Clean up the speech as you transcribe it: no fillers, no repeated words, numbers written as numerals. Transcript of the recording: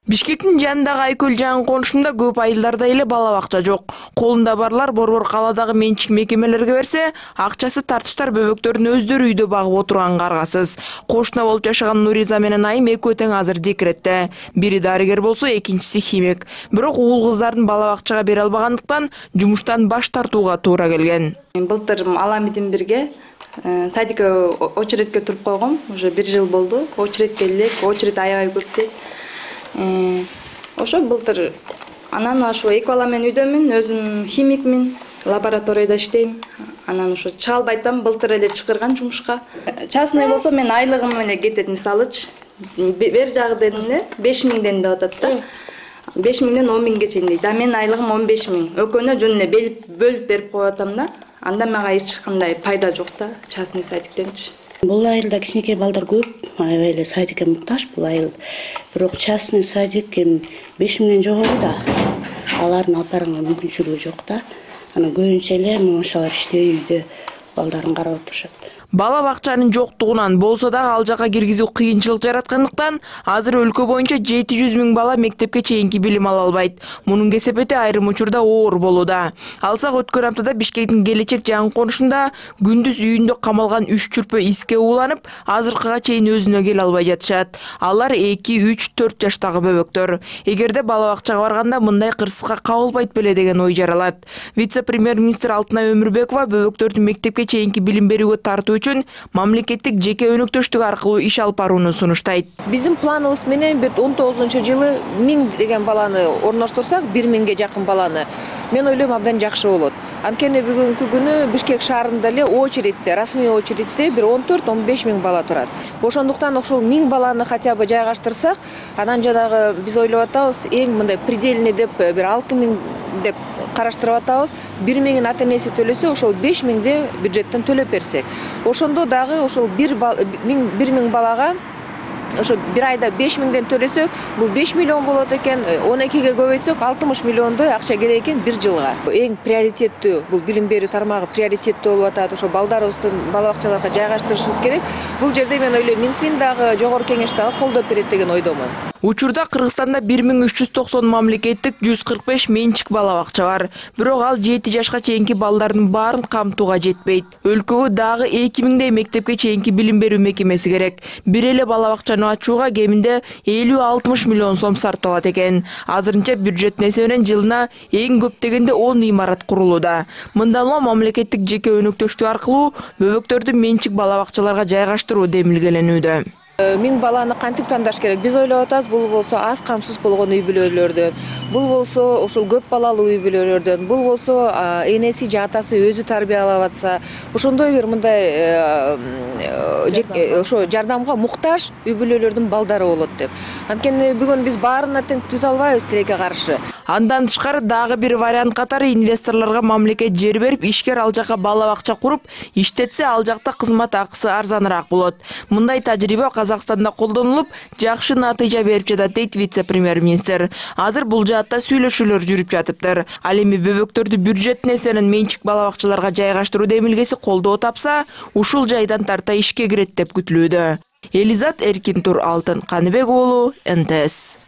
Бишкектин жанындагы Айкөл жаңы конушунда көп айылдарда эле бала бакча жок. Колунда барлар борбор каладагы менчик мекемелерге берсе, акчасы тартыштар бөбөктөрүн өздөрү үйдө багып отурганга аргасыз. Кошуна болуп жашаган Нуриза менен Айым экөө тең азыр декретте. Бири дарыгер болсо, экинчиси химик. Бирок уул кыздардын бала бакчага бере албагандыктан жумуштан баш тартууга туура келген. Былтыр аламидин бирге садикке очередке туруп койгом. Уже 1 жыл болду. Очередке элек, очеред аябай көп дейт. Ошо былтыр анан ошо эки бала менен үйдөмүн, өзүм химикмин, лабораторияда иштейм. Анан ошо чыга албайтам, былтыр эле чакырган жумушка. Частный болсо мен айлыгым эле кетет, мисалычы. Бер жагы дедим эле 5000ден деп атат да. 5000ден 10.000ге чейин дейт. А мен айлыгым 15.000. Экөөнө жөн эле бөлүп берип коюп атам да. Анда мага эч кандай пайда жок да, частный садиктенчи. Бул айылда кичинекей балдар көп, аябай эле садикке муктаж бул айыл. Бирок частный садик 5000ден жогору да. Алардын алып барганга мүмкүнчүлүгү жок да. Анан көбүнчө эле мамашалар иштебей үйдө балдарын карап отурушат. Бала бакчанын жоктугунан болсо да ал жака киргизүү кыйынчылык жараткандыктан азыр өлкө боюнча 700.000 бала мектепке чейинки билим ала албайт. Мунун кесепети айрым учурда оор болууда. Алсак өткөн аптада Бишкектин Келечек жаңы конушунда күндүз үйүндө камалган 3 чүрпө иске ууланып, азыркыга чейин өзүнө келе албай жатышат. Алар 2, 3, 4 жаштагы бөбөктөр. Эгерде бала бакчага барганда мындай кырсыкка кабылбайт беле деген ой жаралат. Вице-премьер-министр Алтынай Өмүрбекова бөбөктөрдү мектепке чейинки билим берүүгө тартуу үчүн мамлекеттик жеке өнөктөштүк аркылуу иш алып барууну сунуштайт. Биздин планыбыз менен 19-жылы 1000 деген баланы орноштурсак, 1000ге жакын баланы, мен ойлойм абдан жакшы болот. Анткени бүгүнкү күнү Бишкек шаарында эле очередте, расмий очередте бир 14-15 миң бала турат. Ошондуктан ошол 1000 баланы хотя бы жайгаштырсак, анан жанагы биз ойлоп атабыз, эң мындай предельный деп бир 6000 деп караштырып атабыз. 1000-ин ата-энеси төлөсө, ошол 5000де бюджеттен төлөп берсек. Ошондо дагы ошол 1000 балага ошо бир айда 5000ден төлөсөк, бул 5 миллион болот экен, 12ге көбөйтсөк 60 миллиондой акча керек экен 1 жылга. Эң приоритеттүү, бул билим берүү тармагы приоритеттүү болуп атат. Ошо балдарыбызды бала бакчаларга жайгаштырышыбыз керек. Бул жерде мен ойлойм, Минфин дагы, Жогорку Кеңеш дагы колдоп берет деген ойдомун. Учурда Кыргызстанда 1390 мамлекеттик 145 менчик бала бакча бар. Бирок ал 7 жашка чейинки балдардын баарын камтууга жетпейт. Өлкөгө дагы 2000дей мектепке чейинки билим берүү мекемеси керек. Бир эле бала бакчаны ачууга кеминде 50-60 миллион сом сарпталат экен. Азырынча бюджеттин эсебинен жылына эң көп дегенде 10 имарат курулууда. Мындан улам мамлекеттик жеке өнөктөштүк аркылуу бөбөктөрдү менчик бала бакчаларга жайгаштыруу демилгеленүүдө. 1000 баланы кантип тандаш керек? Биз ойлоп атабыз, бул болсо аз камсыз болгон үй бүлөлөрдөн, бул болсо ошол көп балалуу үй бүлөлөрдөн, бул болсо энеси же атасы өзү тарбиялап атса, ошондой бир мындай ошо жардамга муктаж үй бүлөлөрдүн балдары болот деп. Анткени бүгүн биз баарына тең түзө албайбыз тилекке каршы. Андан тышкары дагы бир вариант катары инвесторлорго мамлекет жер берип, ишкер ал жака бала бакча куруп, иштетсе ал жакта кызмат акысы арзаныраак болот. Мындай тажрыйба Казакстанда колдонулуп, жакшы натыйжа берип жатат дейт вице-премьер-министр. Азыр бул жаатта сүйлөшүүлөр жүрүп жатыптыр. Ал эми бөбөктөрдү бюджеттин эсебинен менчик бала бакчаларга жайгаштыруу демилгеси колдоо тапса, ушул жайдан тарта ишке кирет деп күтүлүүдө. Элизат Эркин Тур, Алтын Каныбек уулу, НТС.